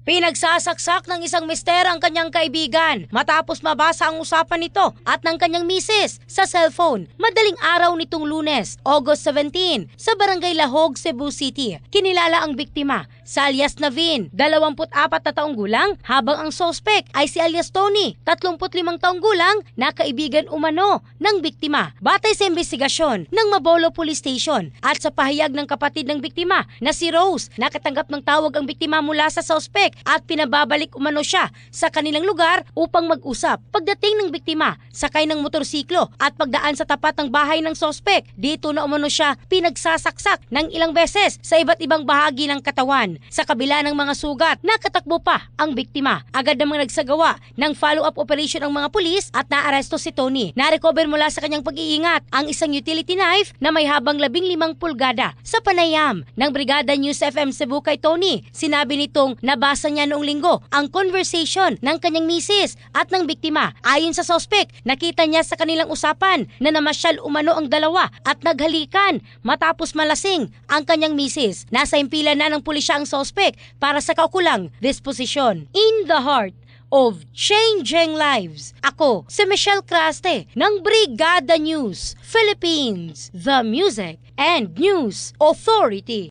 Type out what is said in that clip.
Pinagsasaksak ng isang mister ang kanyang kaibigan matapos mabasa ang usapan nito at ng kanyang misis sa cellphone madaling araw nitong Lunes, August 17 sa Barangay Lahog, Cebu City. Kinilala ang biktima sa alias Navin, 24 na taong gulang, habang ang sospek ay si alias Tony, 35 taong gulang na kaibigan umano ng biktima. Batay sa investigasyon ng Mabolo Police Station at sa pahayag ng kapatid ng biktima na si Rose, nakatanggap ng tawag ang biktima mula sa sospek at pinababalik umano siya sa kanilang lugar upang mag-usap. Pagdating ng biktima, sakay ng motorsiklo at pagdaan sa tapat ng bahay ng sospek, dito na umano siya pinagsasaksak ng ilang beses sa iba't ibang bahagi ng katawan. Sa kabila ng mga sugat, nakatakbo pa ang biktima. Agad namang nagsagawa ng follow-up operation ang mga pulis at naaresto si Tony. Narecover mula sa kanyang pag-iingat ang isang utility knife na may habang 15 pulgada. Sa panayam ng Brigada News FM Cebu kay Tony, sinabi nitong nabasa niya noong linggo ang conversation ng kanyang misis at ng biktima. Ayon sa sospek, nakita niya sa kanilang usapan na namasyal umano ang dalawa at naghalikan matapos malasing ang kanyang misis. Nasa impilan na ng pulisya ang sospek para sa kaukulang disposisyon. In the heart of changing lives, ako si Michelle Craste ng Brigada News Philippines, the Music and News Authority.